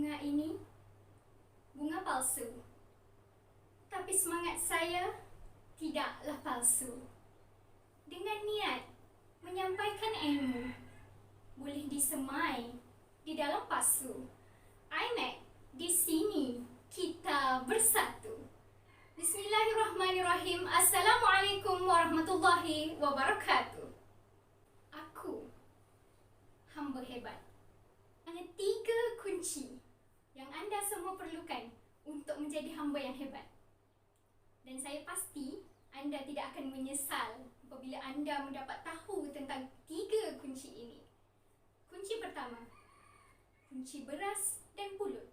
Bunga ini bunga palsu, tapi semangat saya tidaklah palsu. Dengan niat menyampaikan ilmu, boleh disemai di dalam pasu. IMAC, di sini kita bersatu. Bismillahirrahmanirrahim. Assalamualaikum warahmatullahi wabarakatuh. Aku hamba hebat. Hanya 3 kunci yang anda semua perlukan untuk menjadi hamba yang hebat. Dan saya pasti anda tidak akan menyesal apabila anda mendapat tahu tentang 3 kunci ini. Kunci pertama, kunci beras dan pulut.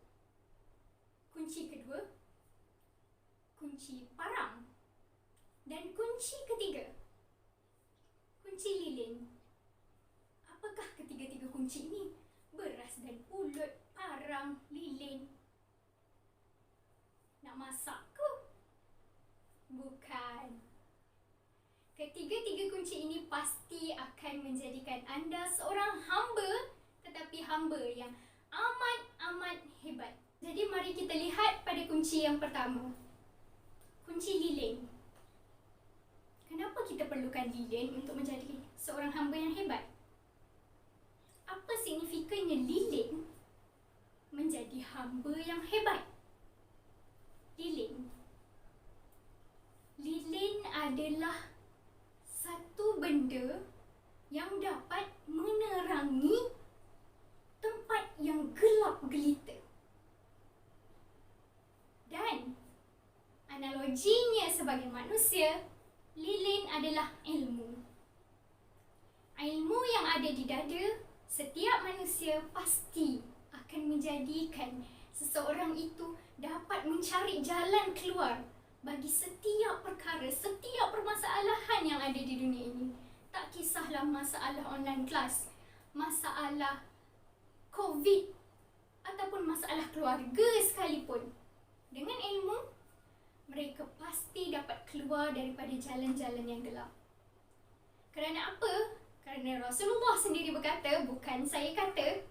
Kunci kedua, kunci parang. Dan kunci ketiga, kunci lilin. Apakah ketiga-tiga kunci ini? Beras dan pulut, parang, lilin. Nak masak ke? Bukan. Ketiga-tiga kunci ini pasti akan menjadikan anda seorang hamba, tetapi hamba yang amat-amat hebat. Jadi mari kita lihat pada kunci yang pertama. Kunci lilin. Kenapa kita perlukan lilin untuk menjadi seorang hamba yang hebat? Apa signifikannya lilin menjadi hamba yang hebat? Lilin adalah satu benda yang dapat menerangi tempat yang gelap gelita. Dan analoginya sebagai manusia, lilin adalah ilmu. Ilmu yang ada di dada setiap manusia pasti akan menjadikan seseorang itu dapat mencari jalan keluar bagi setiap perkara, setiap permasalahan yang ada di dunia ini. Tak kisahlah masalah online class, masalah COVID ataupun masalah keluarga sekalipun. Dengan ilmu, mereka pasti dapat keluar daripada jalan-jalan yang gelap. Kerana apa? Kerana Rasulullah sendiri berkata, bukan saya kata,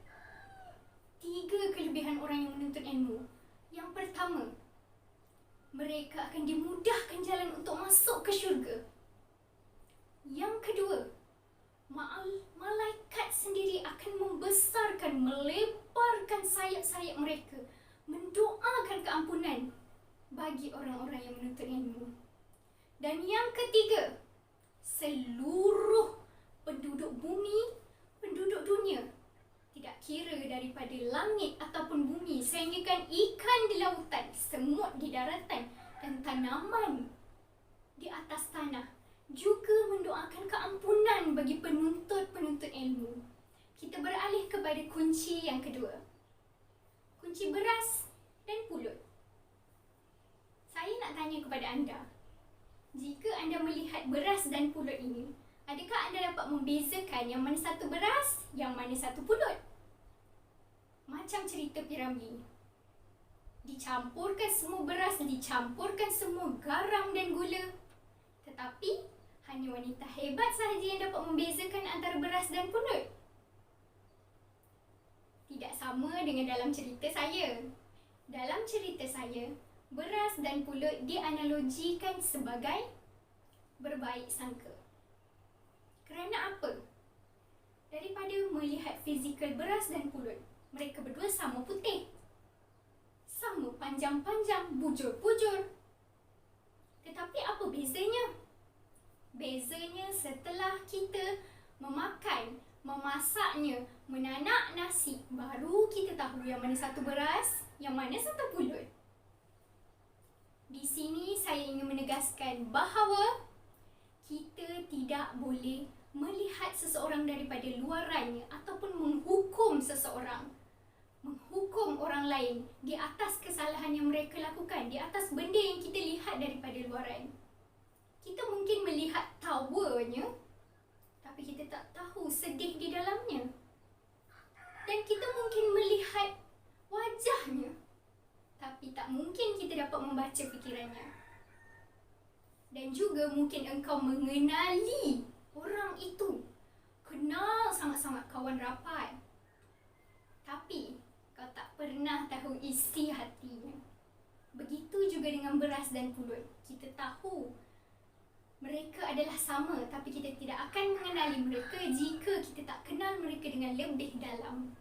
3 kelebihan orang yang menuntut ilmu. Yang pertama, mereka akan dimudahkan jalan untuk masuk ke syurga. Yang kedua, malaikat sendiri akan membesarkan, melebarkan sayap-sayap mereka, mendoakan keampunan bagi orang-orang yang menuntut ilmu. Dan yang ketiga, seluruh penduduk bumi, penduduk dunia, tidak kira daripada langit ataupun bumi, sehinggakan ikan di lautan, semut di daratan dan tanaman di atas tanah juga mendoakan keampunan bagi penuntut-penuntut ilmu. Kita beralih kepada kunci yang kedua. Kunci beras dan pulut. Saya nak tanya kepada anda, jika anda melihat beras dan pulut ini, adakah anda dapat membezakan yang mana satu beras, yang mana satu pulut? Macam cerita Piramli. Dicampurkan semua beras, dicampurkan semua garam dan gula. Tetapi, hanya wanita hebat sahaja yang dapat membezakan antara beras dan pulut. Tidak sama dengan dalam cerita saya. Dalam cerita saya, beras dan pulut dianalogikan sebagai berbaik sangka. Kerana apa? Daripada melihat fizikal beras dan pulut, mereka berdua sama putih, sama panjang-panjang, bujur-bujur. Tetapi apa bezanya? Bezanya setelah kita memakan, memasaknya, menanak nasi, baru kita tahu yang mana satu beras, yang mana satu pulut. Di sini saya ingin menegaskan bahawa kita tidak boleh melihat seseorang daripada luarannya ataupun menghukum seseorang, menghukum orang lain di atas kesalahan yang mereka lakukan, di atas benda yang kita lihat daripada luaran. Kita mungkin melihat tawanya, tapi kita tak tahu sedih di dalamnya. Dan kita mungkin melihat wajahnya, tapi tak mungkin kita dapat membaca fikirannya. Dan juga mungkin engkau mengenali orang itu, kenal sangat-sangat kawan rapat, tapi kau tak pernah pernah tahu isi hatinya. Begitu juga dengan beras dan pulut. Kita tahu mereka adalah sama, tapi kita tidak akan mengenali mereka jika kita tak kenal mereka dengan lebih dalam.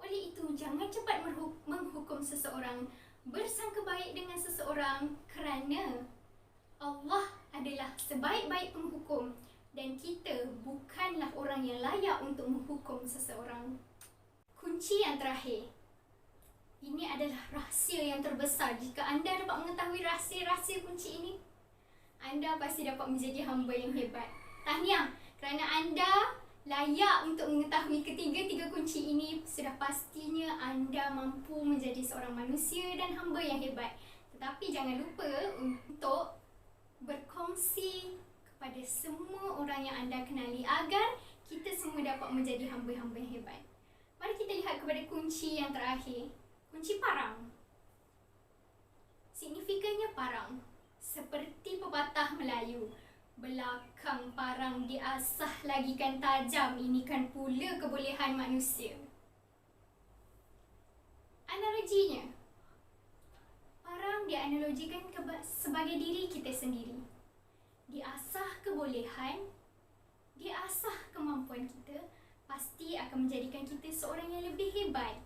Oleh itu, jangan cepat menghukum seseorang, bersangka baik dengan seseorang, kerana Allah adalah sebaik-baik penghukum dan kita bukanlah orang yang layak untuk menghukum seseorang. Kunci yang terakhir. Ini adalah rahsia yang terbesar. Jika anda dapat mengetahui rahsia-rahsia kunci ini, anda pasti dapat menjadi hamba yang hebat. Tahniah kerana anda layak untuk mengetahui ketiga-tiga kunci ini. Sudah pastinya anda mampu menjadi seorang manusia dan hamba yang hebat. Tetapi jangan lupa untuk berkongsi kepada semua orang yang anda kenali agar kita semua dapat menjadi hamba-hamba yang hebat. Mari kita lihat kepada kunci yang terakhir. Kunci parang. Signifikannya parang. Seperti pepatah Melayu, belakang parang diasah lagi kan tajam, ini kan pula kebolehan manusia. Analoginya, parang dianalogikan sebagai diri kita sendiri. Diasah kebolehan, diasah kemampuan kita, pasti akan menjadikan kita seorang yang lebih hebat.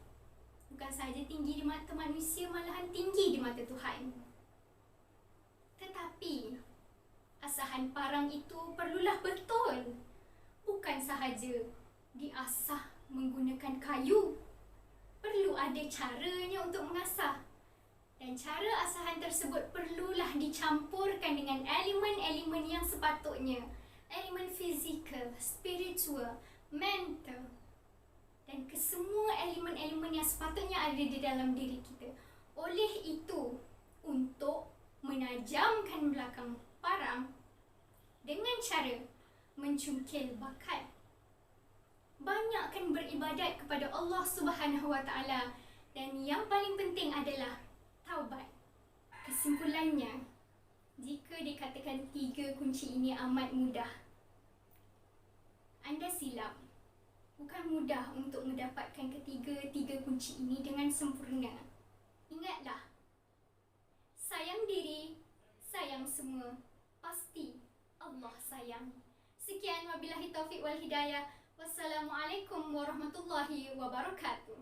Bukan sahaja tinggi di mata manusia, malahan tinggi di mata Tuhan. Tetapi asahan parang itu perlulah betul. Bukan sahaja diasah menggunakan kayu. Perlu ada caranya untuk mengasah. Dan cara asahan tersebut perlulah dicampurkan dengan elemen-elemen yang sepatutnya. Elemen fizikal, spiritual, mental. Dan kesemua elemen-elemen yang sepatutnya ada di dalam diri kita. Oleh itu, untuk menajamkan belakang parang dengan cara mencungkil bakat, banyakkan beribadat kepada Allah Subhanahu Wa Taala, dan yang paling penting adalah taubat. Kesimpulannya, jika dikatakan tiga kunci ini amat mudah, anda silap. Bukan mudah untuk mendapatkan ketiga-tiga kunci ini dengan sempurna. Ingatlah, sayang diri, sayang semua, pasti Allah sayang. Sekian, wabillahi taufiq wal hidayah. Wassalamualaikum warahmatullahi wabarakatuh.